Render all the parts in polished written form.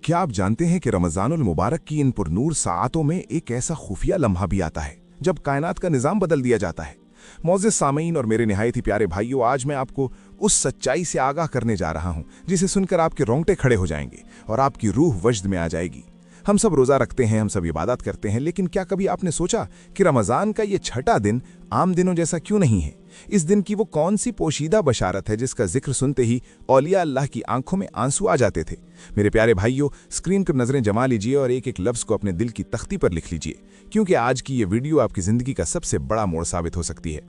क्या आप जानते हैं कि रमज़ानुल मुबारक की इन पुरनूर साआतों में एक ऐसा खुफिया लम्हा भी आता है जब कायनात का निज़ाम बदल दिया जाता है। मौज़िज़ सामीन और मेरे निहायत ही प्यारे भाइयों, आज मैं आपको उस सच्चाई से आगाह करने जा रहा हूं जिसे सुनकर आपके रोंगटे खड़े हो जाएंगे और आपकी रूह वजद में आ जाएगी। हम सब रोज़ा रखते हैं, हम सब इबादत करते हैं, लेकिन क्या कभी आपने सोचा कि रमज़ान का ये छठा दिन आम दिनों जैसा क्यों नहीं है? इस दिन की वो कौन सी पोशीदा बशारत है जिसका जिक्र सुनते ही औलिया अल्लाह की आंखों में आंसू आ जाते थे? मेरे प्यारे भाइयों, स्क्रीन पर नजरें जमा लीजिए और एक एक लफ्ज़ को अपने दिल की तख्ती पर लिख लीजिए, क्योंकि आज की ये वीडियो आपकी ज़िंदगी का सबसे बड़ा मोड़ साबित हो सकती है।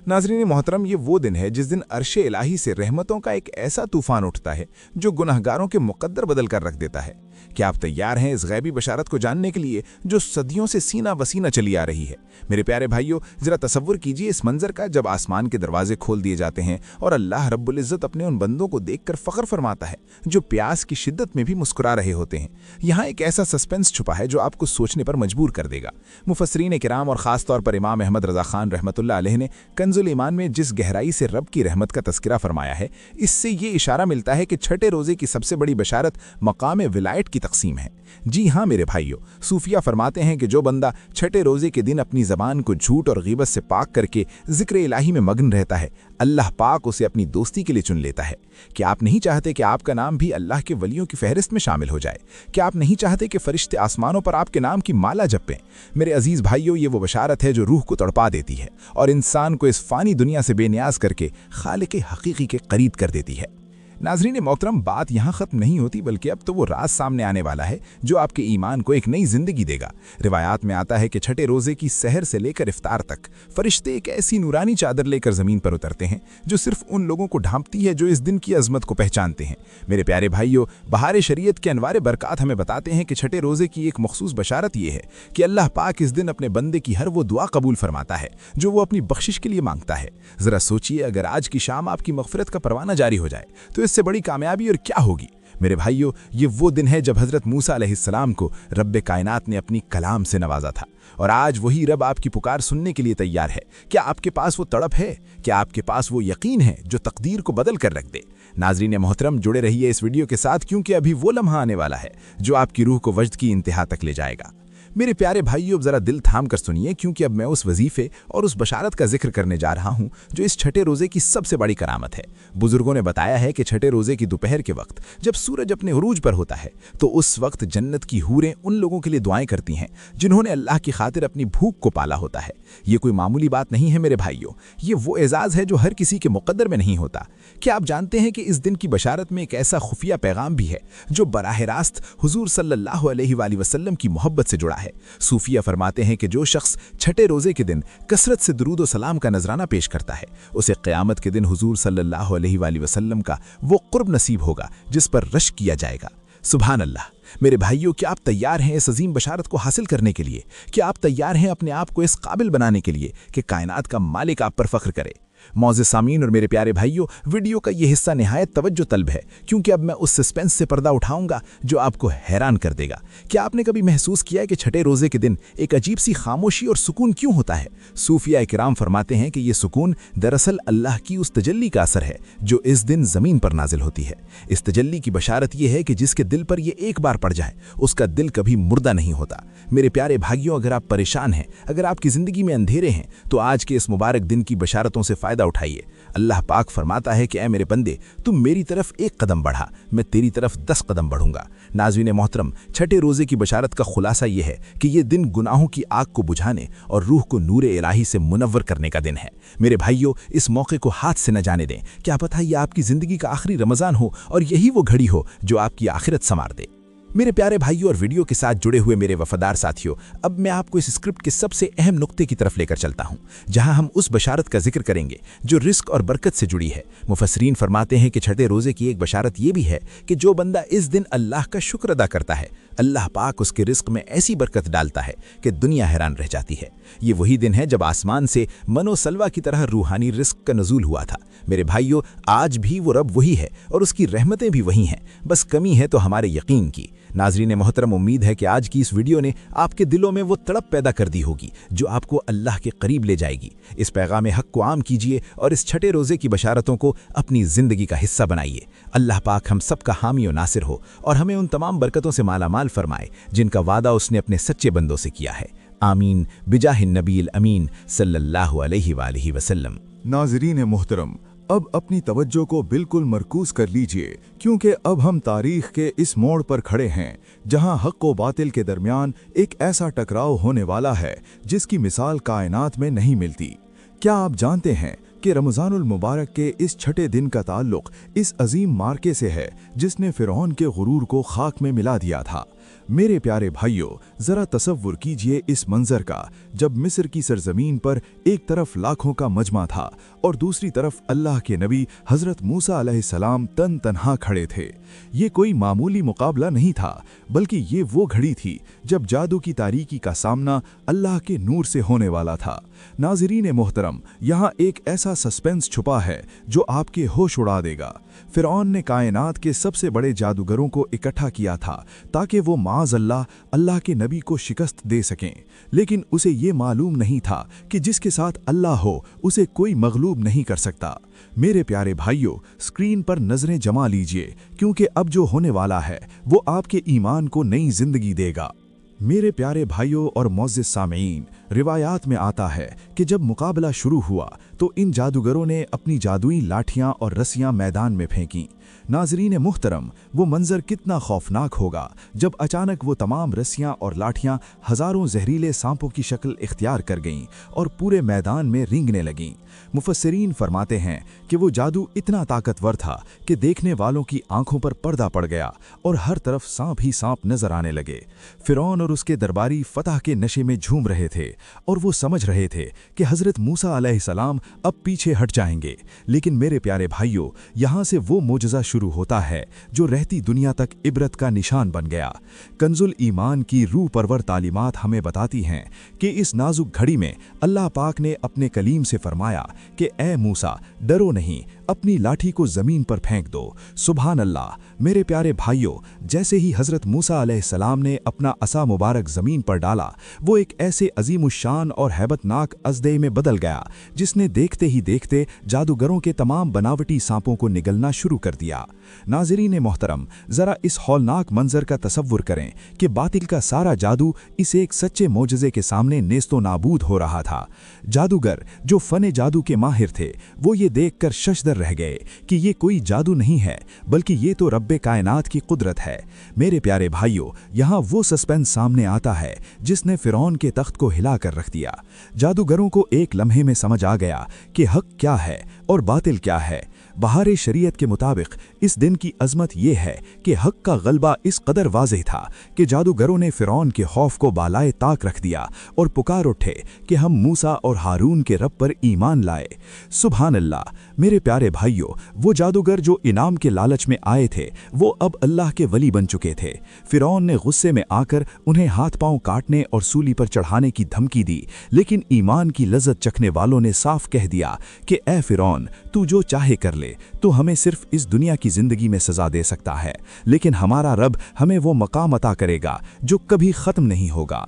नाज़रीन मोहतरम, ये वो दिन है जिस दिन अर्शे इलाही से रहमतों का एक ऐसा तूफान उठता है जो गुनहगारों के मुकद्दर बदल कर रख देता है। क्या आप तैयार हैं इस गैबी बशारत को जानने के लिए जो सदियों से सीना वसीना चली आ रही है? मेरे प्यारे भाइयों, जरा तसव्वुर कीजिए इस मंजर का जब आसमान के दरवाजे खोल दिए जाते हैं और अल्लाह रब्बुल इज़्ज़त अपने उन बंदों को देखकर फ़ख्र फरमाता है जो प्यास की शिद्दत में भी मुस्कुरा रहे होते हैं। यहाँ एक ऐसा सस्पेंस छुपा है जो आपको सोचने पर मजबूर कर देगा। मुफस्सिरीन किराम और ख़ास तौर पर इमाम अहमद रज़ा खान रहमतुल्लाह अलैह ने कंजुल ईमान में जिस गहराई से रब की रहमत का तस्करा फरमाया है, इससे ये इशारा मिलता है कि छठे रोज़े की सबसे बड़ी बशारत मकाम विलायत की तकसीम है। जी हाँ मेरे भाइयों, सूफिया फरमाते हैं कि जो बंदा छठे रोज़े के दिन अपनी ज़बान को झूठ और गीबत से पाक करके ज़िक्र इलाही में मगन रहता है, अल्लाह पाक उसे अपनी दोस्ती के लिए चुन लेता है। क्या आप नहीं चाहते कि आपका नाम भी अल्लाह के वलियों की फहरिस्त में शामिल हो जाए? क्या आप नहीं चाहते कि फरिश्ते आसमानों पर आपके नाम की माला जपें? मेरे अजीज़ भाइयों, ये वो बशारत है जो रूह को तड़पा देती है और इंसान को इस फ़ानी दुनिया से बेनियाज करके खालिक हकीकी के करीब कर देती है। नाज़रीन मोहतरम, बात यहाँ ख़त्म नहीं होती, बल्कि अब तो वो राज सामने आने वाला है जो आपके ईमान को एक नई ज़िंदगी देगा। रिवायात में आता है कि छठे रोज़े की सहर से लेकर इफ्तार तक फरिश्ते एक ऐसी नूरानी चादर लेकर ज़मीन पर उतरते हैं जो सिर्फ उन लोगों को ढांपती है जो इस दिन की अज़मत को पहचानते हैं। मेरे प्यारे भाइयों, बहार शरीयत के अनवार बरक़ात हमें बताते हैं कि छठे रोज़े की एक मखसूस बशारत ये है कि अल्लाह पाक इस दिन अपने बंदे की हर वो दुआ कबूल फरमाता है जो वो अपनी बख्शिश के लिए मांगता है। ज़रा सोचिए, अगर आज की शाम आपकी मग़फ़िरत का परवाना जारी हो जाए तो इससे बड़ी कामयाबी और क्या होगी? मेरे भाइयों, ये वो दिन है जब हज़रत मूसा अलैहिस्सलाम को रब्बे कायनात ने अपनी कलाम से नवाजा था और आज वही रब आपकी पुकार सुनने के लिए तैयार है। क्या आपके पास वो तड़प है? क्या आपके पास वो यकीन है जो तकदीर को बदल कर रख दे? नाज़रीन मोहतरम, जुड़े रहिए इस वीडियो के साथ, क्योंकि अभी वो लम्हा आने वाला है जो आपकी रूह को वजद की इंतहा तक ले जाएगा। मेरे प्यारे भाइयों, ज़रा दिल थाम कर सुनिए, क्योंकि अब मैं उस वजीफ़े और उस बशारत का जिक्र करने जा रहा हूँ जो इस छठे रोज़े की सबसे बड़ी करामत है। बुजुर्गों ने बताया है कि छठे रोज़े की दोपहर के वक्त जब सूरज अपने उरूज पर होता है तो उस वक्त जन्नत की हूरें उन लोगों के लिए दुआएं करती हैं जिन्होंने अल्लाह की खातिर अपनी भूख को पाला होता है। ये कोई मामूली बात नहीं है मेरे भाइयों, ये वो एजाज़ है जो हर किसी के मुक़द्दर में नहीं होता। क्या आप जानते हैं कि इस दिन की बशारत में एक ऐसा खुफिया पैगाम भी है जो बराह रास्त हुजूर सल्लल्लाहु अलैहि वसल्लम की मोहब्बत से जुड़ा है? सूफिया फरमाते हैं कि जो शख्स छठे रोज़े के दिन कसरत से दुरूद व सलाम का नजराना पेश करता है, उसे क़यामत के दिन हुजूर सल्लल्लाहु अलैहि वसल्लम का वो क़ुर्ब नसीब होगा जिस पर रश किया जाएगा। सुभान अल्लाह। मेरे भाइयों, क्या आप तैयार हैं इस अजीम बशारत को हासिल करने के लिए? क्या आप तैयार हैं अपने आप को इस काबिल बनाने के लिए कि कायनात का मालिक आप पर फ़ख्र करे? मौज़िज़ सामीन और मेरे प्यारे भाइयों, वीडियो का ये हिस्सा निहायत तवज्जो तलब है, क्योंकि अब मैं उस सस्पेंस से पर्दा उठाऊंगा जो आपको हैरान कर देगा। क्या आपने कभी महसूस किया है कि छठे रोज़े के दिन एक अजीब सी खामोशी और सुकून क्यों होता है? सूफिया किराम फरमाते हैं कि ये सुकून दरअसल अल्लाह की उस तजल्ली का असर है जो इस दिन ज़मीन पर नाजिल होती है। इस तजल्ली की बशारत ये है कि जिसके दिल पर ये एक बार पड़ जाए उसका दिल कभी मुर्दा नहीं होता। मेरे प्यारे भाइयों, अगर आप परेशान हैं, अगर आपकी ज़िंदगी में अंधेरे हैं, तो आज के इस मुबारक दिन की बशारतों से फ़ायदा उठाइए। अल्लाह पाक फरमाता है कि ऐ मेरे बंदे, तुम मेरी तरफ एक कदम बढ़ा, मैं तेरी तरफ 10 कदम बढ़ूंगा। नाज़रीन मोहतरम, छठे रोज़े की बशारत का खुलासा ये है कि ये दिन गुनाहों की आग को बुझाने और रूह को नूरे इलाही से मुनव्वर करने का दिन है। मेरे भाइयों, इस मौके को हाथ से न जाने दें। क्या पता ये आपकी ज़िंदगी का आखिरी रमज़ान हो और यही वो घड़ी हो जो आपकी आखिरत संवार दे। मेरे प्यारे भाइयों और वीडियो के साथ जुड़े हुए मेरे वफादार साथियों, अब मैं आपको इस स्क्रिप्ट के सबसे अहम नुक्ते की तरफ लेकर चलता हूं, जहां हम उस बशारत का जिक्र करेंगे जो रिस्क और बरकत से जुड़ी है। मुफस्सिरीन फरमाते हैं कि छठे रोज़े की एक बशारत ये भी है कि जो बंदा इस दिन अल्लाह का शुक्र अदा करता है, अल्लाह पाक उसके रिस्क में ऐसी बरकत डालता है कि दुनिया हैरान रह जाती है। ये वही दिन है जब आसमान से मनो सलवा की तरह रूहानी रिस्क का नज़ूल हुआ था। मेरे भाइयों, आज भी वो रब वही है और उसकी रहमतें भी वही हैं, बस कमी है तो हमारे यकीन की। नाज़रीन मोहतरम, उम्मीद है कि आज की इस वीडियो ने आपके दिलों में वो तड़प पैदा कर दी होगी जो आपको अल्लाह के करीब ले जाएगी। इस पैगाम हक को आम कीजिए और इस छठे रोज़े की बशारतों को अपनी ज़िंदगी का हिस्सा बनाइए। अल्लाह पाक हम सब का हामी और नासिर हो और हमें उन तमाम बरकतों से मालामाल फरमाए जिनका वादा उसने अपने सच्चे बंदों से किया है। आमीन बिजाहिन नबील अमीन सल्लल्लाहु अलैहि वसल्लम। नाज़रीन मोहतरम, अब अपनी तवज्जो को बिल्कुल मरकूज कर लीजिए, क्योंकि अब हम तारीख के इस मोड़ पर खड़े हैं जहां हक व बातिल के दरमियान एक ऐसा टकराव होने वाला है जिसकी मिसाल कायनात में नहीं मिलती। क्या आप जानते हैं कि रमज़ानुल मुबारक के इस छठे दिन का ताल्लुक़ इस अजीम मार्के से है जिसने फ़िरौन के गुरूर को खाक में मिला दिया था। मेरे प्यारे भाइयों, ज़रा तसव्वुर कीजिए इस मंज़र का, जब मिस्र की सरज़मीन पर एक तरफ लाखों का मजमा था और दूसरी तरफ अल्लाह के नबी हज़रत मूसा अलैहिस्सलाम तन तन्हा खड़े थे। ये कोई मामूली मुकाबला नहीं था, बल्कि ये वो घड़ी थी जब जादू की तारीकी का सामना अल्लाह के नूर से होने वाला था। नाज़रीन मोहतरम, यहाँ एक ऐसा सस्पेंस छुपा है जो आपके होश उड़ा देगा। फ़िरौन ने कायनात के सबसे बड़े जादूगरों को इकट्ठा किया था ताकि वो माज़अल्लाह अल्लाह के नबी को शिकस्त दे सकें, लेकिन उसे ये मालूम नहीं था कि जिसके साथ अल्लाह हो उसे कोई मगलूब नहीं कर सकता। मेरे प्यारे भाइयों, स्क्रीन पर नज़रें जमा लीजिए, क्योंकि अब जो होने वाला है वो आपके ईमान को नई जिंदगी देगा। मेरे प्यारे भाइयों और मुअज़्ज़िज़ सामीन, रिवायात में आता है कि जब मुकाबला शुरू हुआ तो इन जादूगरों ने अपनी जादुई लाठियां और रस्सियां मैदान में फेंकीं। नाज़रीन मुहतरम, वो मंजर कितना खौफनाक होगा जब अचानक वो तमाम रस्सियां और लाठियां हज़ारों जहरीले सांपों की शक्ल इख्तियार कर गईं और पूरे मैदान में रेंगने लगीं। मुफस्सिरीन फरमाते हैं कि वो जादू इतना ताकतवर था कि देखने वालों की आंखों पर पर्दा पड़ गया और हर तरफ सांप ही सांप नजर आने लगे। फ़िरौन और उसके दरबारी फतह के नशे में झूम रहे थे और वो समझ रहे थे कि हज़रत मूसा अलैहिस्सलाम अब पीछे हट जाएंगे। लेकिन मेरे प्यारे भाइयों, यहाँ से वो मोजज़ा शुरू होता है जो रहती दुनिया तक इबरत का निशान बन गया। कंजुल ईमान की रूह परवर तालीमात हमें बताती हैं कि इस नाजुक घड़ी में अल्लाह पाक ने अपने कलीम से फरमाया कि ए मूसा, डरो नहीं, अपनी लाठी को ज़मीन पर फेंक दो। सुभान अल्लाह। मेरे प्यारे भाइयों, जैसे ही हज़रत मूसा अलैहिस्सलाम ने अपना असा मुबारक ज़मीन पर डाला, वो एक ऐसे अजीमुश्शान और हैबतनाक अज़दे में बदल गया जिसने देखते ही देखते जादूगरों के तमाम बनावटी सांपों को निगलना शुरू कर दिया। नाज़रीन मोहतरम, ज़रा इस हौलनाक मंजर का तसव्वुर करें कि बातिल का सारा जादू इस एक सच्चे मोजज़े के सामने नेस्तो नाबूद हो रहा था। जादूगर जो फ़न जादू के माहिर थे, वो ये देखकर शशदर रह गए कि ये कोई जादू नहीं है, बल्कि ये तो रब्बे कायनात की कुदरत है। मेरे प्यारे भाइयों, यहाँ वो सस्पेंस सामने आता है जिसने फ़िरौन के तख्त को हिला कर रख दिया। जादूगरों को एक लम्हे में समझ आ गया कि हक क्या है और बातिल क्या है। बहारे शरीयत के मुताबिक इस दिन की अजमत यह है कि हक का गलबा इस कदर वाज़ेह था कि जादूगरों ने फ़िरौन के खौफ को बालाए ताक रख दिया और पुकार उठे कि हम मूसा और हारून के रब पर ईमान लाए। सुभान अल्लाह। मेरे प्यारे भाइयों, वो जादूगर जो इनाम के लालच में आए थे वो अब अल्लाह के वली बन चुके थे। फ़िरौन ने गुस्से में आकर उन्हें हाथ पांव काटने और सूली पर चढ़ाने की धमकी दी, लेकिन ईमान की लज्जत चखने वालों ने साफ कह दिया कि ए फ़िरौन, तू जो चाहे कर ले, तो हमें सिर्फ इस दुनिया की जिंदगी में सजा दे सकता है, लेकिन हमारा रब हमें वो मकाम अता करेगा जो कभी खत्म नहीं होगा।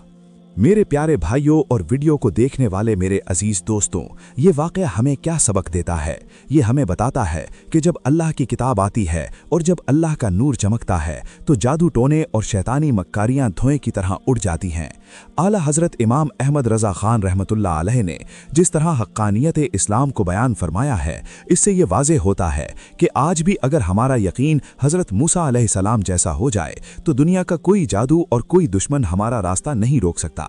मेरे प्यारे भाइयों और वीडियो को देखने वाले मेरे अजीज दोस्तों, ये वाक़या हमें क्या सबक देता है? ये हमें बताता है कि जब अल्लाह की किताब आती है और जब अल्लाह का नूर चमकता है तो जादू टोने और शैतानी मक्कारियां धुएं की तरह उड़ जाती हैं। आला हज़रत इमाम अहमद रज़ा ख़ान रहमतुल्लाह अलैह ने जिस तरह हक़्क़ानियत इस्लाम को बयान फरमाया है, इससे ये वाज़ेह होता है कि आज भी अगर हमारा यकीन हज़रत मूसा अलैहिस्सलाम जैसा हो जाए तो दुनिया का कोई जादू और कोई दुश्मन हमारा रास्ता नहीं रोक सकता।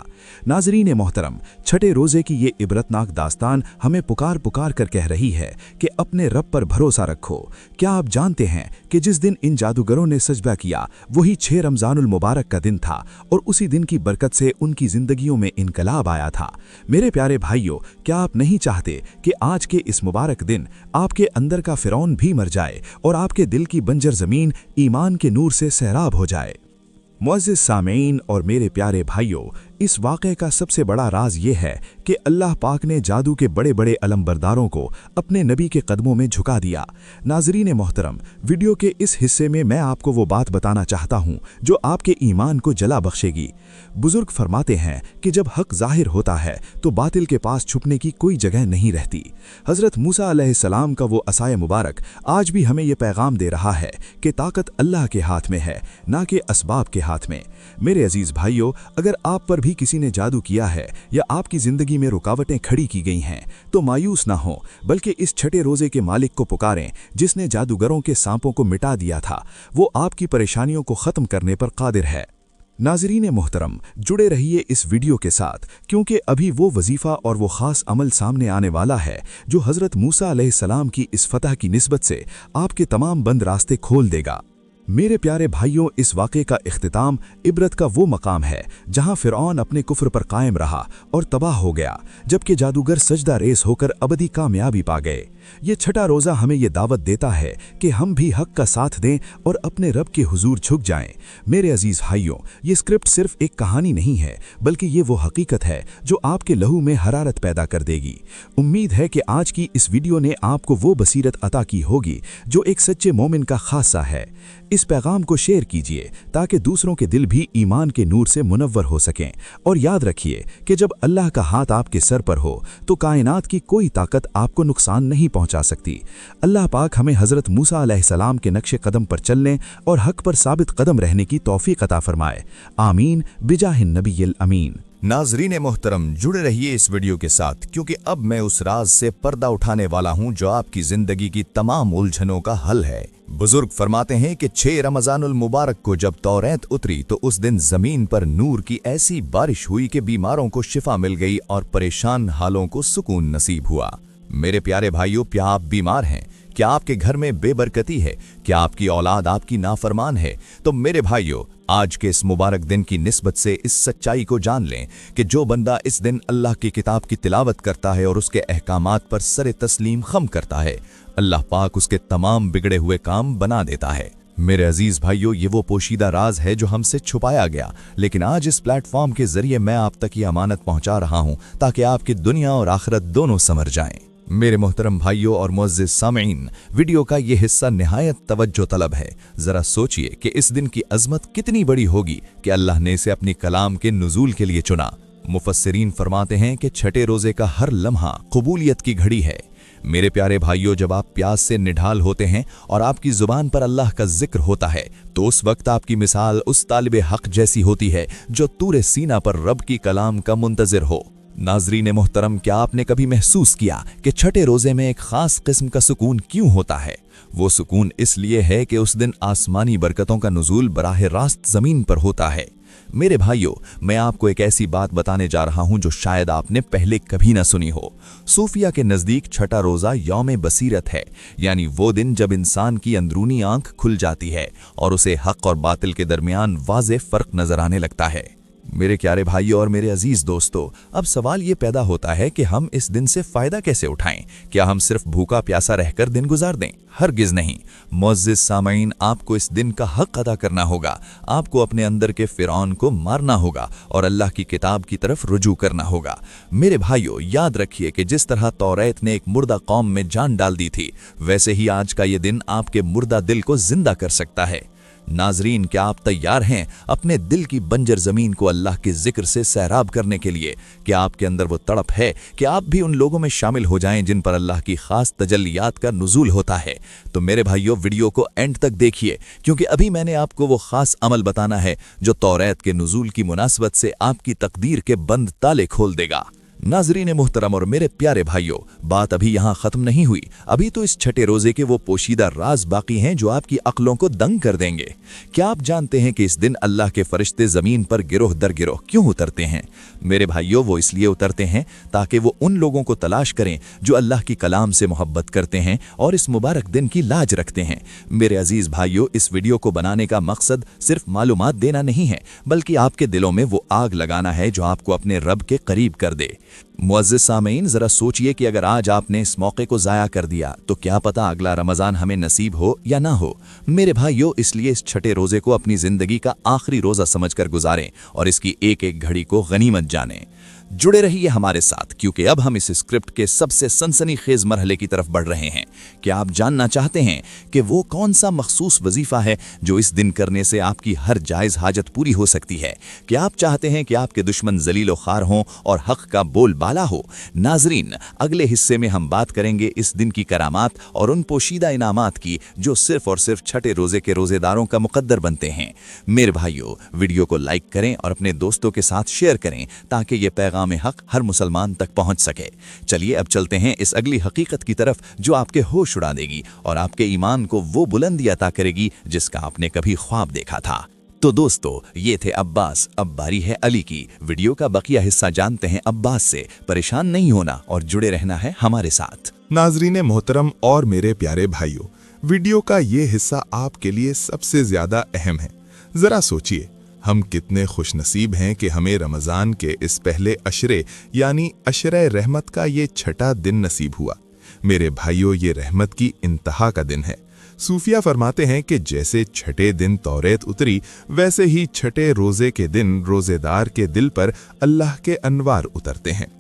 नाज़रीन मोहतरम, छठे रोज़े की ये इबरतनाक दास्तान हमें पुकार पुकार कर कह रही है कि अपने रब पर भरोसा रखो। क्या आप जानते हैं कि जिस दिन इन जादूगरों ने सजदा किया वही 6 रमज़ानुल मुबारक का दिन था और उसी दिन की बरकत से उनकी ज़िंदगियों में इनकलाब आया था। मेरे प्यारे भाइयों, क्या आप नहीं चाहते कि आज के इस मुबारक दिन आपके अंदर का फ़िरौन भी मर जाए और आपके दिल की बंजर ज़मीन ईमान के नूर से सैराब हो जाए? मुअज़्ज़िज़ सामीन और मेरे प्यारे भाइयों, इस वाक़े का सबसे बड़ा राज ये है कि अल्लाह पाक ने जादू के बड़े बड़े अलमबरदारों को अपने नबी के कदमों में झुका दिया। नाज़रीन मोहतरम, वीडियो के इस हिस्से में मैं आपको वो बात बताना चाहता हूँ जो आपके ईमान को जला बख्शेगी। बुजुर्ग फरमाते हैं कि जब हक जाहिर होता है तो बातिल के पास छुपने की कोई जगह नहीं रहती। हज़रत मूसा अलैहिस्सलाम का वो असाए मुबारक आज भी हमें ये पैगाम दे रहा है कि ताकत अल्लाह के हाथ में है, ना कि असबाब के हाथ में। मेरे अजीज भाइयों, अगर आप पर भी किसी ने जादू किया है या आपकी जिंदगी में रुकावटें खड़ी की गई हैं तो मायूस ना हो, बल्कि इस छठे रोजे के मालिक को पुकारें जिसने जादूगरों के सांपों को मिटा दिया था। वो आपकी परेशानियों को ख़त्म करने पर कादिर है। नाज़रीन मोहतरम, जुड़े रहिए इस वीडियो के साथ, क्योंकि अभी वो वजीफ़ा और वो ख़ास अमल सामने आने वाला है जो हज़रत मूसा अलैहिस्सलाम की इस फतह की निस्बत से आपके तमाम बंद रास्ते खोल देगा। मेरे प्यारे भाइयों, इस वाक़े का इख्तिताम इबरत का वो मकाम है जहां फ़िरऔन अपने कुफ्र पर कायम रहा और तबाह हो गया, जबकि जादूगर सजदा रेस होकर अबदी कामयाबी पा गए। ये छठा रोज़ा हमें ये दावत देता है कि हम भी हक का साथ दें और अपने रब के हुजूर झुक जाएं। मेरे अजीज़ भाइयों, ये स्क्रिप्ट सिर्फ एक कहानी नहीं है, बल्कि ये वो हकीकत है जो आपके लहू में हरारत पैदा कर देगी। उम्मीद है कि आज की इस वीडियो ने आपको वो बसीरत अता की होगी जो एक सच्चे मोमिन का खासा है। इस पैगाम को शेयर कीजिए ताकि दूसरों के दिल भी ईमान के नूर से मुनव्वर हो सकें। और याद रखिए कि जब अल्लाह का हाथ आपके सर पर हो तो कायनात की कोई ताकत आपको नुकसान नहीं पहुंचा सकती। अल्लाह पाक हमें हज़रत मूसा अलैहिस्सलाम के नक्शे कदम पर चलने और हक पर साबित कदम रहने की तौफीक अता फरमाए। आमीन बिजाहिन नबील अमीन। नाज़रीन मोहतरम, जुड़े रहिए इस वीडियो के साथ, क्योंकि अब मैं उस राज से पर्दा उठाने वाला हूं जो आपकी जिंदगी की तमाम उलझनों का हल है। बुजुर्ग फरमाते हैं कि 6 रमज़ानुल मुबारक को जब तौरात उतरी तो उस दिन जमीन पर नूर की ऐसी बारिश हुई कि बीमारों को शिफा मिल गई और परेशान हालों को सुकून नसीब हुआ। मेरे प्यारे भाइयों, क्या आप बीमार हैं? क्या आपके घर में बेबरकती है? क्या आपकी औलाद आपकी नाफरमान है? तो मेरे भाइयों, आज के इस मुबारक दिन की निस्बत से इस सच्चाई को जान लें कि जो बंदा इस दिन अल्लाह की किताब की तिलावत करता है और उसके अहकामात पर सरे तस्लीम खम करता है, अल्लाह पाक उसके तमाम बिगड़े हुए काम बना देता है। मेरे अजीज भाइयों, ये वो पोशीदा राज है जो हमसे छुपाया गया, लेकिन आज इस प्लेटफॉर्म के जरिए मैं आप तक ये अमानत पहुंचा रहा हूं ताकि आपकी दुनिया और आखिरत दोनों संवर जाएं। मेरे मोहतरम भाइयों और मुअज़्ज़िज़ सामईन, वीडियो का ये हिस्सा निहायत तवज्जो तलब है। जरा सोचिए कि इस दिन की अजमत कितनी बड़ी होगी कि अल्लाह ने इसे अपनी कलाम के नुज़ूल के लिए चुना। मुफस्सिरीन फरमाते हैं कि छठे रोजे का हर लम्हा कबूलियत की घड़ी है। मेरे प्यारे भाइयों, जब आप प्यास से निढाल होते हैं और आपकी जुबान पर अल्लाह का जिक्र होता है तो उस वक्त आपकी मिसाल उस तालिबे हक जैसी होती है जो तूरे सीना पर रब की कलाम का मुंतज़िर हो। नाज़रीन मोहतरम, क्या आपने कभी महसूस किया कि छठे रोजे में एक खास किस्म का सुकून क्यों होता है? वो सुकून इसलिए है कि उस दिन आसमानी बरकतों का नुज़ूल बराह रास्त ज़मीन पर होता है। मेरे भाइयों, मैं आपको एक ऐसी बात बताने जा रहा हूं जो शायद आपने पहले कभी ना सुनी हो। सूफिया के नज़दीक छठा रोज़ा यौम बसीरत है, यानी वो दिन जब इंसान की अंदरूनी आंख खुल जाती है और उसे हक और बातिल के दरमियान वाज़े फ़र्क नज़र आने लगता है। मेरे प्यारे भाइयों और मेरे अजीज दोस्तों, अब सवाल ये पैदा होता है कि हम इस दिन से फायदा कैसे उठाएं? क्या हम सिर्फ भूखा प्यासा रहकर दिन गुजार दें? हरगिज नहीं। मुअज़्ज़िज़ सामईन, आपको इस दिन का हक अदा करना होगा। आपको अपने अंदर के फ़िरऔन को मारना होगा और अल्लाह की किताब की तरफ रुजू करना होगा। मेरे भाइयों, याद रखिए कि जिस तरह तौरात ने एक मुर्दा कौम में जान डाल दी थी, वैसे ही आज का ये दिन आपके मुर्दा दिल को जिंदा कर सकता है। नाजरीन, क्या आप तैयार हैं अपने दिल की बंजर जमीन को अल्लाह के जिक्र से सैराब करने के लिए? क्या आपके अंदर वो तड़प है कि आप भी उन लोगों में शामिल हो जाएं जिन पर अल्लाह की खास तजल्लियात का नुज़ूल होता है? तो मेरे भाइयों, वीडियो को एंड तक देखिए, क्योंकि अभी मैंने आपको वो खास अमल बताना है जो तौरात के नुज़ूल की मुनासबत से आपकी तकदीर के बंद ताले खोल देगा। नाजरीन मुहतरम और मेरे प्यारे भाइयों, बात अभी यहाँ खत्म नहीं हुई। अभी तो इस छठे रोजे के वो पोशीदा राज बाकी हैं जो आपकी अक्लों को दंग कर देंगे। क्या आप जानते हैं कि इस दिन अल्लाह के फरिश्ते जमीन पर गिरोह दर गिरोह क्यों उतरते हैं? मेरे भाइयों, वो इसलिए उतरते हैं ताकि वो उन लोगों को तलाश करें जो अल्लाह की कलाम से मोहब्बत करते हैं और इस मुबारक दिन की लाज रखते हैं। मेरे अजीज भाइयों, इस वीडियो को बनाने का मकसद सिर्फ मालूमात देना नहीं है, बल्कि आपके दिलों में वो आग लगाना है जो आपको अपने रब के करीब कर दे। मुअज़्ज़िज़ सामीन, ज़रा सोचिए कि अगर आज आपने इस मौके को ज़ाया कर दिया तो क्या पता अगला रमज़ान हमें नसीब हो या ना हो। मेरे भाइयों, इसलिए इस छठे रोज़े को अपनी ज़िंदगी का आखिरी रोज़ा समझकर गुजारें और इसकी एक एक घड़ी को गनीमत जानें। जुड़े रहिए हमारे साथ, क्योंकि अब हम इस स्क्रिप्ट के सबसे सनसनीखेज मरहले की तरफ बढ़ रहे हैं। क्या आप जानना चाहते हैं कि वो कौन सा मखसूस वजीफा है जो इस दिन करने से आपकी हर जायज़ हाजत पूरी हो सकती है? क्या आप चाहते हैं कि आपके दुश्मन जलील व खार हों और हक का बोलबाला हो? नाजरीन, अगले हिस्से में हम बात करेंगे इस दिन की करामात और उन पोशीदा इनामात की जो सिर्फ और सिर्फ छठे रोजे के रोजेदारों का मुकद्दर बनते हैं। मेरे भाइयों, वीडियो को लाइक करें और अपने दोस्तों के साथ शेयर करें ताकि ये पैगाम हक हर मुसलमान तक पहुंच सके। चलिए अब चलते हैं इस अगली हकीकत की तरफ जो आपके होश उड़ा देगी और आपके ईमान को वो बुलंदी अता करेगी जिसका आपने कभी ख्वाब देखा था। तो दोस्तों, ये थे अब्बास, अब बारी है अली की। वीडियो का बकिया हिस्सा जानते हैं अब्बास से। परेशान नहीं होना और जुड़े रहना है हमारे साथ। नाजरीन मोहतरम और मेरे प्यारे भाइयों, वीडियो का ये हिस्सा आपके लिए सबसे ज्यादा अहम है। जरा सोचिए, हम कितने खुशनसीब हैं कि हमें रमज़ान के इस पहले अशरे यानी अशरे रहमत का ये छठा दिन नसीब हुआ। मेरे भाइयों, ये रहमत की इंतहा का दिन है। सूफिया फरमाते हैं कि जैसे छठे दिन तौरेत उतरी, वैसे ही छठे रोजे के दिन रोजेदार के दिल पर अल्लाह के अनवार उतरते हैं।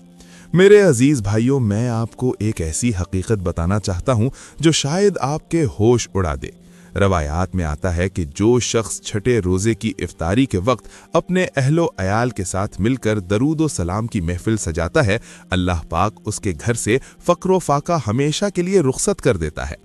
मेरे अजीज भाइयों, मैं आपको एक ऐसी हकीकत बताना चाहता हूं जो शायद आपके होश उड़ा दे। रवायात में आता है कि जो शख्स छठे रोजे की इफ्तारी के वक्त अपने अहलो अयाल के साथ मिलकर दरूद व सलाम की महफिल सजाता है, अल्लाह पाक उसके घर से फ़क्र फाका हमेशा के लिए रुखसत कर देता है।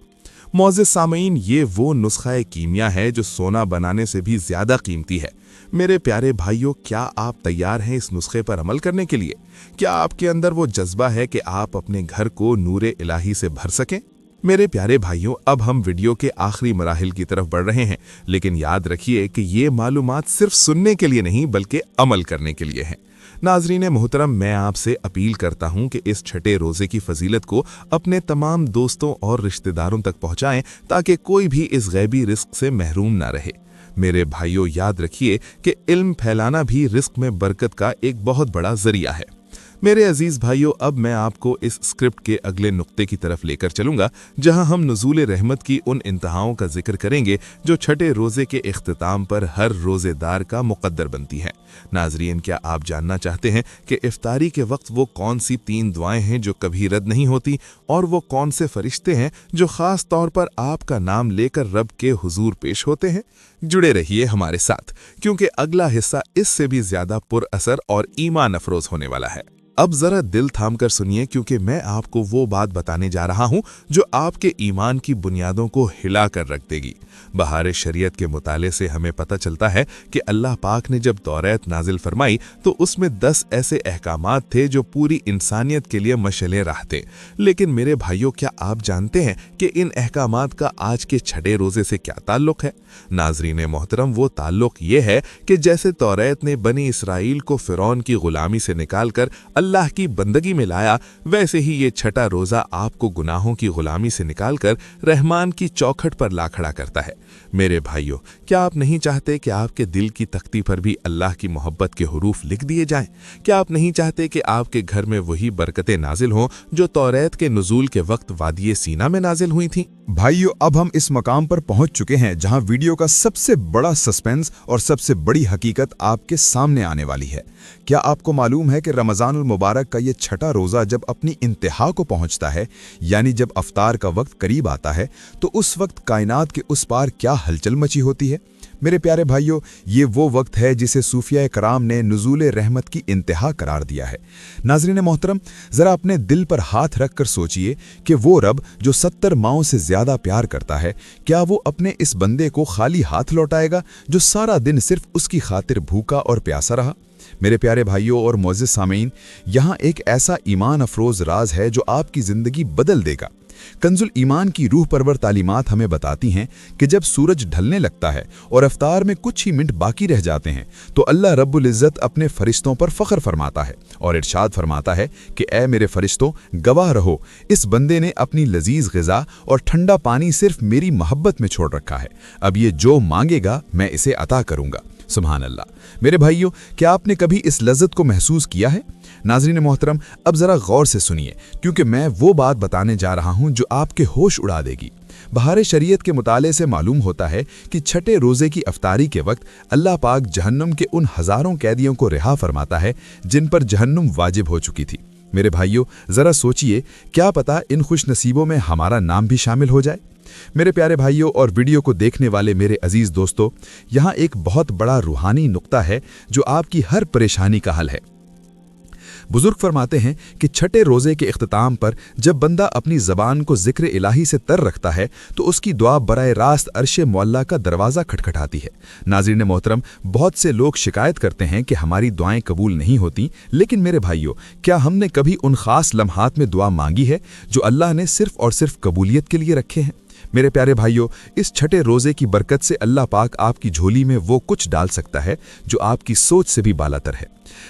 मुअज़्ज़िज़ सामीन, ये वो नुस्ख़ा कीमिया है जो सोना बनाने से भी ज़्यादा कीमती है। मेरे प्यारे भाइयों, क्या आप तैयार हैं इस नुस्खे पर अमल करने के लिए? क्या आपके अंदर वो जज्बा है कि आप अपने घर को नूरे इलाही से भर सकें? मेरे प्यारे भाइयों, अब हम वीडियो के आखिरी मराहिल की तरफ बढ़ रहे हैं, लेकिन याद रखिए कि ये मालूमात सिर्फ सुनने के लिए नहीं बल्कि अमल करने के लिए हैं। नाजरीन मोहतरम, मैं आपसे अपील करता हूं कि इस छठे रोजे की फजीलत को अपने तमाम दोस्तों और रिश्तेदारों तक पहुंचाएं ताकि कोई भी इस गैबी रिस्क से महरूम ना रहे। मेरे भाइयों, याद रखिए कि इल्म फैलाना भी रिस्क में बरकत का एक बहुत बड़ा जरिया है। मेरे अजीज भाइयों, अब मैं आपको इस स्क्रिप्ट के अगले नुक्ते की तरफ लेकर चलूंगा जहां हम नुज़ूल रहमत की उन इंतहाओं का जिक्र करेंगे जो छठे रोजे के इख्तिताम पर हर रोजेदार का मुकद्दर बनती हैं। नाजरीन, क्या आप जानना चाहते हैं कि इफ्तारी के वक्त वो कौन सी 3 दुआएं हैं जो कभी रद्द नहीं होती, और वो कौन से फरिश्ते हैं जो खास तौर पर आपका नाम लेकर रब के हुजूर पेश होते हैं? जुड़े रहिए हमारे साथ, क्योंकि अगला हिस्सा इससे भी ज्यादा पुरअसर और ईमान अफरोज होने वाला है। अब जरा दिल थाम कर सुनिए, क्योंकि मैं आपको वो बात बताने जा रहा हूं जो आपके ईमान की बुनियादों को हिला कर रख देगी। बहार शरीयत के मुताले से हमें पता चलता है कि अल्लाह पाक ने जब तौरात नाजिल फरमाई तो उसमें 10 ऐसे अहकामात थे जो पूरी इंसानियत के लिए मशअले राह थे। लेकिन मेरे भाइयों, क्या आप जानते हैं कि इन अहकामात का आज के छठे रोजे से क्या ताल्लुक है? नाजरीन मोहतरम, वो ताल्लुक ये है कि जैसे तौरात ने बनी इसराइल को फिरौन की गुलामी से निकालकर अल्लाह की बंदगी में लाया, वैसे ही ये छठा रोजा आपको गुनाहों की गुलामी से निकालकर रहमान की चौखट पर ला खड़ा करता है। मेरे भाइयों, क्या आप नहीं चाहते कि आपके दिल की तख्ती पर भी अल्लाह की मोहब्बत के हुरूफ लिख दिए जाएं? क्या आप नहीं चाहते कि आपके घर में वही बरकतें नाजिल हों जो तौरात के नुज़ूल के वक्त वादिये सीना में नाजिल हुई थीं? भाइयों, अब हम इस मकाम पर पहुंच चुके हैं जहां वीडियो का सबसे बड़ा सस्पेंस और सबसे बड़ी हकीकत आपके सामने आने वाली है। क्या आपको मालूम है कि रमज़ानुल मुबारक का ये छठा रोज़ा जब अपनी इंतहा को पहुंचता है, यानी जब अफ्तार का वक्त करीब आता है, तो उस वक्त कायनात के उस पार क्या हलचल मची होती है? मेरे प्यारे भाइयों, ये वो वक्त है जिसे सूफिया कराम ने नुज़ूल रहमत की इंतहा करार दिया है। नाज़रीन मोहतरम, ज़रा अपने दिल पर हाथ रख कर सोचिए कि वो रब जो 70 माओं से ज़्यादा प्यार करता है, क्या वो अपने इस बंदे को खाली हाथ लौटाएगा जो सारा दिन सिर्फ उसकी खातिर भूखा और प्यासा रहा? मेरे प्यारे भाइयों और मुअज़्ज़िज़ सामीन, यहाँ एक ऐसा ईमान अफरोज़ राज है जो आपकी ज़िंदगी बदल देगा। कंजुल ईमान की रूह परवर तालीमात हमें बताती हैं कि जब सूरज ढलने लगता है और अफ्तार में कुछ ही मिनट बाकी रह जाते हैं तो अल्लाह रब्बुल इज़्ज़त अपने फरिश्तों पर फ़ख्र फरमाता है और इरशाद फरमाता है कि ऐ मेरे फरिश्तों, गवाह रहो, इस बंदे ने अपनी लजीज ग़िज़ा और ठंडा पानी सिर्फ मेरी मोहब्बत में छोड़ रखा है। अब ये जो मांगेगा मैं इसे अता करूँगा। सुभान अल्लाह। मेरे भाइयों, क्या आपने कभी इस लज्जत को महसूस किया है? नाज़रीन मोहतरम, अब ज़रा गौर से सुनिए, क्योंकि मैं वो बात बताने जा रहा हूँ जो आपके होश उड़ा देगी। बहार शरीयत के मुताले से मालूम होता है कि छठे रोज़े की अफ्तारी के वक्त अल्लाह पाक जहन्नुम के उन हज़ारों कैदियों को रिहा फरमाता है जिन पर जहन्नुम वाजिब हो चुकी थी। मेरे भाइयों, ज़रा सोचिए, क्या पता इन खुश नसीबों में हमारा नाम भी शामिल हो जाए। मेरे प्यारे भाइयों और वीडियो को देखने वाले मेरे अजीज़ दोस्तों, यहाँ एक बहुत बड़ा रूहानी नुक्ता है जो आपकी हर परेशानी का हल है। बुजुर्ग फरमाते हैं कि छठे रोज़े के इख्तिताम पर जब बंदा अपनी ज़बान को ज़िक्र इलाही से तर रखता है तो उसकी दुआ बराए रास्त अर्शे मुअल्ला का दरवाज़ा खटखटाती है। नाज़रीन मोहतरम, बहुत से लोग शिकायत करते हैं कि हमारी दुआएं कबूल नहीं होती, लेकिन मेरे भाइयों, क्या हमने कभी उन ख़ास लम्हात में दुआ मांगी है जो अल्लाह ने सिर्फ़ और सिर्फ कबूलियत के लिए रखे हैं? मेरे प्यारे भाइयों, इस छठे रोज़े की बरकत से अल्लाह पाक आपकी झोली में वो कुछ डाल सकता है जो आपकी सोच से भी बालातर है।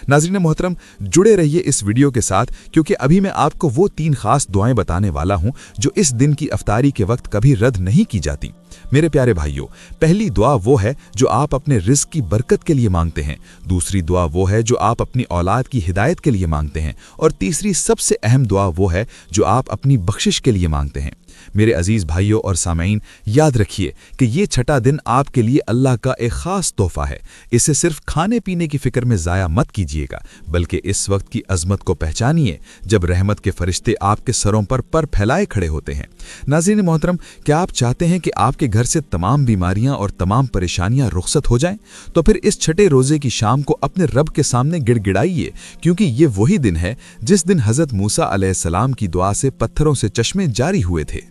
नाज़रीन मोहतरम, जुड़े रहिए इस वीडियो के साथ, क्योंकि अभी मैं आपको वो 3 खास दुआएं बताने वाला हूं जो इस दिन की अफ्तारी के वक्त कभी रद्द नहीं की जाती। मेरे प्यारे भाइयों, पहली दुआ वो है जो आप अपने रिज़्क की बरकत के लिए मांगते हैं, दूसरी दुआ वो है जो आप अपनी औलाद की हिदायत के लिए मांगते हैं, और तीसरी सबसे अहम दुआ वो है जो आप अपनी बख्शिश के लिए मांगते हैं। मेरे अजीज़ भाइयों और सामईन, याद रखिए कि ये छठा दिन आपके लिए अल्लाह का एक ख़ास तोहफ़ा है। इसे सिर्फ खाने पीने की फ़िक्र में ज़ाया मत कीजिएगा, बल्कि इस वक्त की अज़मत को पहचानिए जब रहमत के फरिश्ते आपके सरों पर फैलाए खड़े होते हैं। नाज़रीन मोहतरम, क्या आप चाहते हैं कि आपके घर से तमाम बीमारियां और तमाम परेशानियां रुखसत हो जाएं? तो फिर इस छठे रोज़े की शाम को अपने रब के सामने गिड़गिड़ाइए, क्योंकि ये वही दिन है जिस दिन हज़रत मूसा अलैहिस्सलाम की दुआ से पत्थरों से चश्मे जारी हुए थे।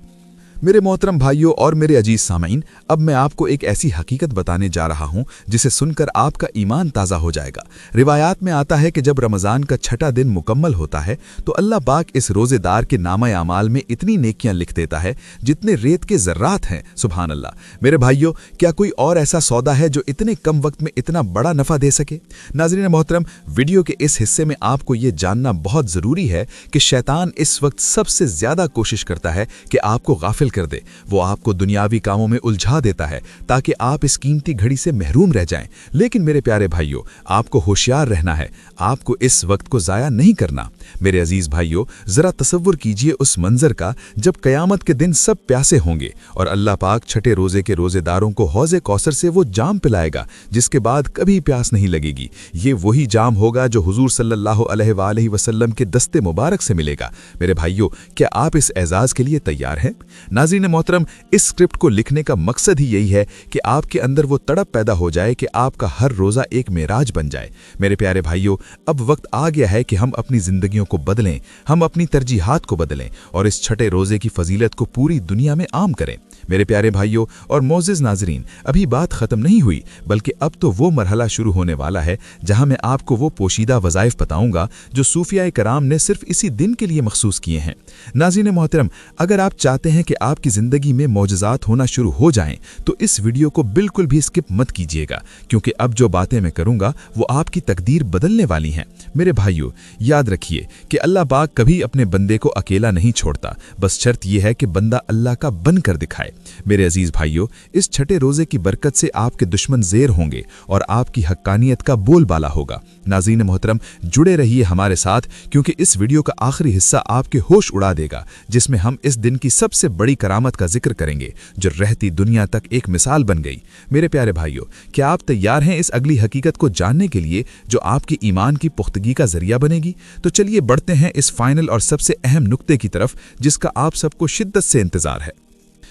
मेरे मोहतरम भाइयों और मेरे अजीज सामईन, अब मैं आपको एक ऐसी हकीकत बताने जा रहा हूं जिसे सुनकर आपका ईमान ताज़ा हो जाएगा। रिवायात में आता है कि जब रमज़ान का छठा दिन मुकम्मल होता है तो अल्लाह पाक इस रोज़ेदार के नामा अमाल में इतनी नेकियां लिख देता है जितने रेत के ज़र्रात हैं। सुभान अल्लाह। मेरे भाइयों, क्या कोई और ऐसा सौदा है जो इतने कम वक्त में इतना बड़ा नफ़ा दे सके? नाज़रीन मोहतरम, वीडियो के इस हिस्से में आपको ये जानना बहुत ज़रूरी है कि शैतान इस वक्त सबसे ज़्यादा कोशिश करता है कि आपको गाफिल कर दे। वो आपको दुनियावी कामों में उलझा देता है ताकि आप इस कीमती घड़ी से महरूम रह जाएं। लेकिन मेरे प्यारे भाइयों, आपको होशियार रहना है, आपको इस वक्त को ज़ाया नहीं करना। मेरे अजीज भाइयों, जरा तसव्वुर कीजिए उस मंजर का जब कयामत के दिन सब प्यासे होंगे और अल्लाह पाक छठे रोजे के रोजेदारों को हौज़े कौसर से वो जाम पिलाएगा जिसके बाद कभी प्यास नहीं लगेगी। ये वही जाम होगा जो हुजूर सल्लल्लाहु अलैहि वसल्लम के दस्ते मुबारक से मिलेगा। मेरे भाइयों, क्या आप इस एजाज के लिए तैयार हैं? नाज़रीन मोहतरम, इस स्क्रिप्ट को लिखने का मकसद ही यही है कि आपके अंदर वो तड़प पैदा हो जाए कि आपका हर रोज़ा एक मेराज बन जाए। मेरे प्यारे भाइयों, अब वक्त आ गया है कि हम अपनी जिंदगियों को बदलें, हम अपनी तरजीहात को बदलें और इस छठे रोजे की फजीलत को पूरी दुनिया में आम करें। मेरे प्यारे भाइयों और मोअज़्ज़िज़ नाज़रीन, अभी बात ख़त्म नहीं हुई, बल्कि अब तो वो मरहला शुरू होने वाला है जहां मैं आपको वो पोशीदा वज़ाइफ बताऊंगा जो सूफियाए कराम ने सिर्फ इसी दिन के लिए मखसूस किए हैं। नाज़रीन मोहतरम, अगर आप चाहते हैं कि आपकी ज़िंदगी में मौजज़ात होना शुरू हो जाएं तो इस वीडियो को बिल्कुल भी स्किप मत कीजिएगा, क्योंकि अब जो बातें मैं करूंगा वो आपकी तकदीर बदलने वाली हैं। मेरे भाइयों, याद रखिए कि अल्लाह पाक कभी अपने बंदे को अकेला नहीं छोड़ता, बस शर्त यह है कि बंदा अल्लाह का बनकर दिखाए। मेरे अजीज भाइयों, इस छठे रोजे की बरकत से आपके दुश्मन ज़ेर होंगे और आपकी हक्कानियत का बोलबाला होगा। नाज़रीन मोहतरम, जुड़े रहिए हमारे साथ, क्योंकि इस वीडियो का आखिरी हिस्सा आपके होश उड़ा देगा, जिसमें हम इस दिन की सबसे बड़ी करामत का जिक्र करेंगे जो रहती दुनिया तक एक मिसाल बन गई। मेरे प्यारे भाइयों, क्या आप तैयार हैं इस अगली हकीकत को जानने के लिए जो आपके ईमान की पुख्तगी का जरिया बनेगी? तो चलिए बढ़ते हैं इस फाइनल और सबसे अहम नुक्ते की तरफ जिसका आप सबको शिद्दत से इंतजार है।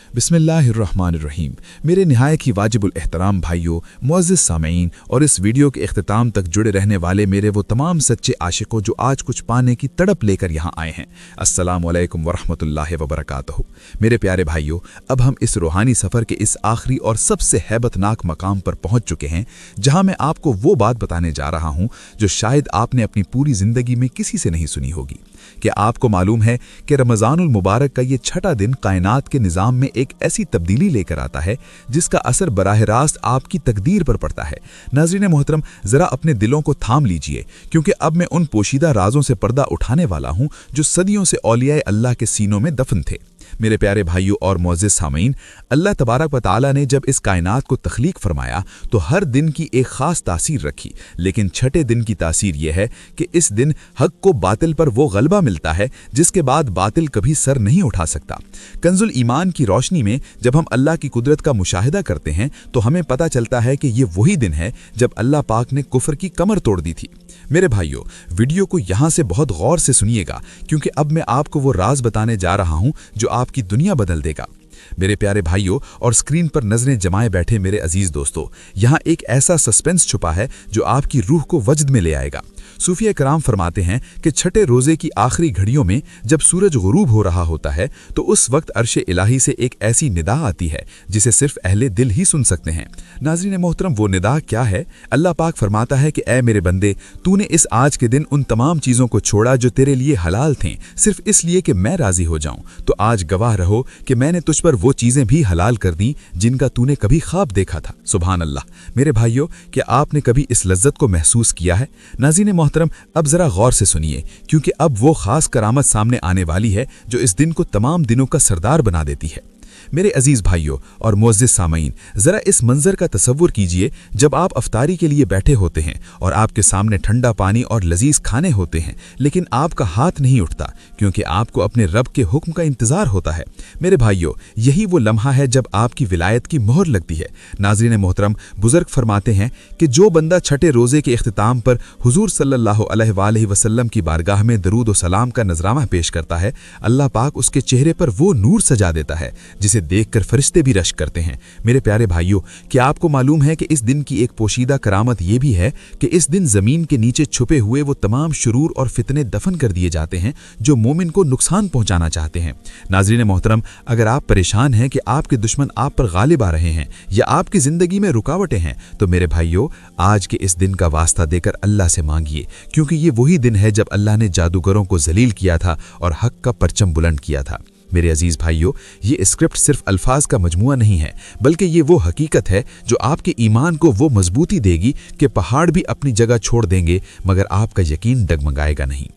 बिस्मिल्लाहिर्रहमानिर्रहीम। मेरे निहायत ही वाजिबुल एहतराम भाइयों, मुअज़्ज़िज़ सामईन और इस वीडियो के इख्तिताम तक जुड़े रहने वाले मेरे वो तमाम सच्चे आशिकों जो आज कुछ पाने की तड़प लेकर यहाँ आए हैं, अस्सलामु अलैकुम वरहमतुल्लाहि वबरकातुहू। मेरे प्यारे भाइयों, अब हम इस रूहानी सफ़र के इस आखिरी और सबसे हैबतनाक मकाम पर पहुँच चुके हैं जहाँ मैं आपको वो बात बताने जा रहा हूँ जो शायद आपने अपनी पूरी ज़िंदगी में किसी से नहीं सुनी होगी। क्या आपको मालूम है कि रमज़ानुल मुबारक का ये छठा दिन कायनात के निज़ाम में एक ऐसी तब्दीली लेकर आता है जिसका असर बराह रास्त आपकी तकदीर पर पड़ता है? नाज़रीन मोहतरम, ज़रा अपने दिलों को थाम लीजिए, क्योंकि अब मैं उन पोशीदा राजों से पर्दा उठाने वाला हूँ जो सदियों से औलियाए अल्लाह के सीनों में दफन थे। मेरे प्यारे भाइयों और मोअज़्ज़िज़ सामीन, अल्लाह तबारक व तआला ने जब इस कायनात को तख्लीक फरमाया तो हर दिन की एक ख़ास तासीर रखी, लेकिन छठे दिन की तासीर यह है कि इस दिन हक़ को बातिल पर वो गलबा मिलता है जिसके बाद बातिल कभी सर नहीं उठा सकता। कंजुल ईमान की रोशनी में जब हम अल्लाह की कुदरत का मुशाहिदा करते हैं तो हमें पता चलता है कि ये वही दिन है जब अल्लाह पाक ने कुफ्र की कमर तोड़ दी थी। मेरे भाइयों, वीडियो को यहाँ से बहुत गौर से सुनिएगा, क्योंकि अब मैं आपको वो राज बताने जा रहा हूँ जो आपकी दुनिया बदल देगा। मेरे प्यारे भाइयों और स्क्रीन पर नजरें जमाए बैठे मेरे अजीज दोस्तों, यहाँ एक ऐसा सस्पेंस छुपा है जो आपकी रूह को वजद में ले आएगा। सूफिया कराम फरमाते हैं कि छठे रोजे की आखिरी घड़ियों में जब सूरज गुरूब हो रहा होता है तो उस वक्त अर्शे इलाही से एक ऐसी निदा आती है जिसे सिर्फ अहले दिल ही सुन सकते हैं। नाज़रीन मोहतरम, वो निदा क्या है? अल्लाह पाक फरमाता है कि ऐ मेरे बंदे, तूने इस आज के दिन उन तमाम चीज़ों को छोड़ा जो तेरे लिए हलाल थीं, सिर्फ इसलिए कि मैं राजी हो जाऊं। तो आज गवाह रहो कि मैंने तुझ पर वो चीज़ें भी हलाल कर दी जिनका तूने कभी ख्वाब देखा था। सुभान अल्लाह। मेरे भाइयों, क्या आपने कभी इस लज्जत को महसूस किया है? नाज़रीन मोहतरम, अब जरा गौर से सुनिए, क्योंकि अब वो खास करामत सामने आने वाली है जो इस दिन को तमाम दिनों का सरदार बना देती है। मेरे अजीज भाइयों और मुअज़्ज़िज़ सामीन, जरा इस मंजर का तसव्वुर कीजिए जब आप अफ्तारी के लिए बैठे होते हैं और आपके सामने ठंडा पानी और लजीज खाने होते हैं, लेकिन आपका हाथ नहीं उठता क्योंकि आपको अपने रब के हुक्म का इंतजार होता है। मेरे भाइयों, यही वो लम्हा है जब आपकी विलायत की मोहर लगती है। नाज़रीन मोहतरम, बुजुर्ग फरमाते हैं कि जो बंदा छठे रोजे के इख्तिताम पर हुजूर सल्लल्लाहु अलैहि वसल्लम की बारगाह में दरूद व सलाम का नजराना पेश करता है, अल्लाह पाक उसके चेहरे पर वो नूर सजा देता है जिसे देखकर फरिश्ते भी रश करते हैं। मेरे प्यारे भाइयों, क्या आपको मालूम है कि इस दिन की एक पोशीदा करामत यह भी है कि इस दिन जमीन के नीचे छुपे हुए वो तमाम शुरूर और फितने दफन कर दिए जाते हैं जो मोमिन को नुकसान पहुंचाना चाहते हैं। नाज़रीन मोहतरम, अगर आप परेशान हैं कि आपके दुश्मन आप पर गालिब आ रहे हैं या आपकी जिंदगी में रुकावटें हैं, तो मेरे भाइयों, आज के इस दिन का वास्ता देकर अल्लाह से मांगिए, क्योंकि ये वही दिन है जब अल्लाह ने जादूगरों को जलील किया था और हक का परचम बुलंद किया था। मेरे अजीज भाइयों, ये स्क्रिप्ट सिर्फ अल्फाज का मजमुआ नहीं है, बल्कि ये वो हकीकत है जो आपके ईमान को वो मजबूती देगी कि पहाड़ भी अपनी जगह छोड़ देंगे मगर आपका यकीन डगमगाएगा नहीं।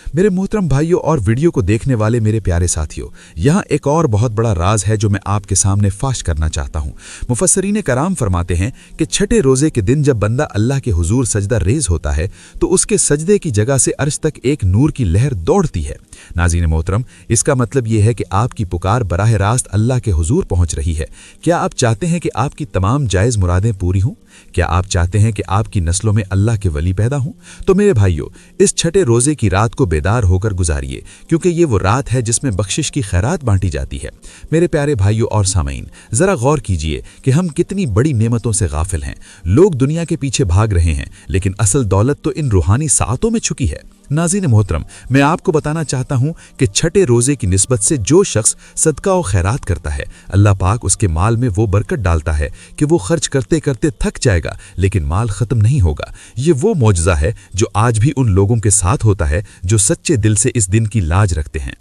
मेरे मोहतरम भाइयों और वीडियो को देखने वाले मेरे प्यारे साथियों, यहाँ एक और बहुत बड़ा राज है जो मैं आपके सामने फाश करना चाहता हूँ। मुफस्सरीन कराम फरमाते हैं कि छठे रोजे के दिन जब बंदा अल्लाह के हुजूर सजदा रेज होता है तो उसके सजदे की जगह से अर्श तक एक नूर की लहर दौड़ती है। नाज़रीन मोहतरम, इसका मतलब यह है कि आपकी पुकार बराह रास्त अल्लाह के हुजूर पहुँच रही है। क्या आप चाहते हैं कि आपकी तमाम जायज़ मुरादें पूरी हों? क्या आप चाहते हैं कि आपकी नस्लों में अल्लाह के वली पैदा हों? तो मेरे भाइयों, इस छठे रोजे की रात को बेदार होकर गुजारिए, क्योंकि ये वो रात है जिसमें बख्शिश की खैरात बांटी जाती है। मेरे प्यारे भाइयों और सामीन, जरा गौर कीजिए कि हम कितनी बड़ी नेमतों से गाफिल हैं। लोग दुनिया के पीछे भाग रहे हैं, लेकिन असल दौलत तो इन रूहानी सातों में छुपी है। नाज़रीन मोहतरम, मैं आपको बताना चाहता हूँ कि छठे रोजे की निस्बत से जो शख्स सदका और खैरात करता है, अल्लाह पाक उसके माल में वो बरकत डालता है कि वो खर्च करते करते थक जाएगा लेकिन माल ख़त्म नहीं होगा। ये वो मौजज़ा है जो आज भी उन लोगों के साथ होता है जो सच्चे दिल से इस दिन की लाज रखते हैं।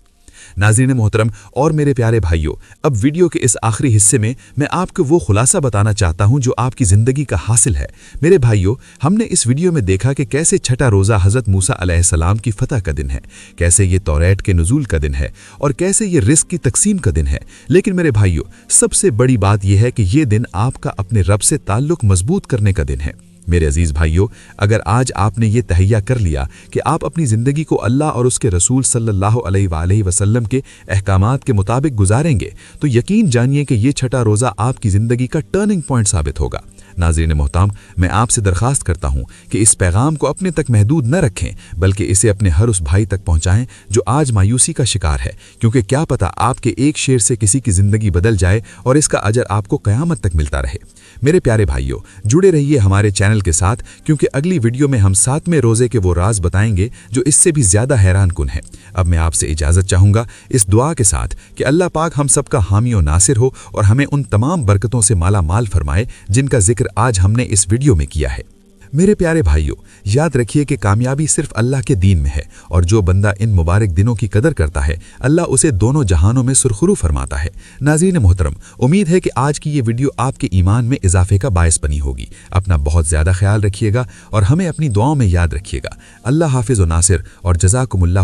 नाज़रीन मोहतरम और मेरे प्यारे भाइयों, अब वीडियो के इस आखिरी हिस्से में मैं आपको वो खुलासा बताना चाहता हूं जो आपकी ज़िंदगी का हासिल है। मेरे भाइयों, हमने इस वीडियो में देखा कि कैसे छठा रोज़ा हज़रत मूसा अलैहिस्सलाम की फ़तह का दिन है, कैसे ये तौरात के नुज़ूल का दिन है और कैसे ये रिस्क की तकसीम का दिन है। लेकिन मेरे भाइयों, सबसे बड़ी बात यह है कि ये दिन आपका अपने रब से ताल्लुक़ मजबूत करने का दिन है। मेरे अजीज भाइयों, अगर आज आपने ये तहैया कर लिया कि आप अपनी ज़िंदगी को अल्लाह और उसके रसूल सल्लल्लाहु अलैहि वसल्लम के अहकामात के मुताबिक गुजारेंगे, तो यकीन जानिए कि ये छठा रोज़ा आपकी ज़िंदगी का टर्निंग पॉइंट साबित होगा। नाज़रीन मोहतरम, मैं आपसे दरख्वास्त करता हूँ कि इस पैगाम को अपने तक महदूद न रखें, बल्कि इसे अपने हर उस भाई तक पहुँचाएँ जो आज मायूसी का शिकार है, क्योंकि क्या पता आपके एक शेर से किसी की ज़िंदगी बदल जाए और इसका अजर आपको क़यामत तक मिलता रहे। मेरे प्यारे भाइयों, जुड़े रहिए हमारे चैनल के साथ, क्योंकि अगली वीडियो में हम 7वें रोज़े के वो राज बताएंगे जो इससे भी ज़्यादा हैरान कुन है। अब मैं आपसे इजाज़त चाहूँगा इस दुआ के साथ कि अल्लाह पाक हम सबका हामी और नासिर हो और हमें उन तमाम बरकतों से माला माल फरमाए जिनका जिक्र आज हमने इस वीडियो में किया है। मेरे प्यारे भाइयों, याद रखिए कि कामयाबी सिर्फ अल्लाह के दीन में है और जो बंदा इन मुबारक दिनों की कदर करता है, अल्लाह उसे दोनों जहानों में सुरखरू फरमाता है। नाज़रीन मोहतरम, उम्मीद है कि आज की ये वीडियो आपके ईमान में इजाफे का बायस बनी होगी। अपना बहुत ज़्यादा ख्याल रखिएगा और हमें अपनी दुआओं में याद रखिएगा। अल्लाह हाफिज़ व नासिर और जज़ाकुमुल्लाह।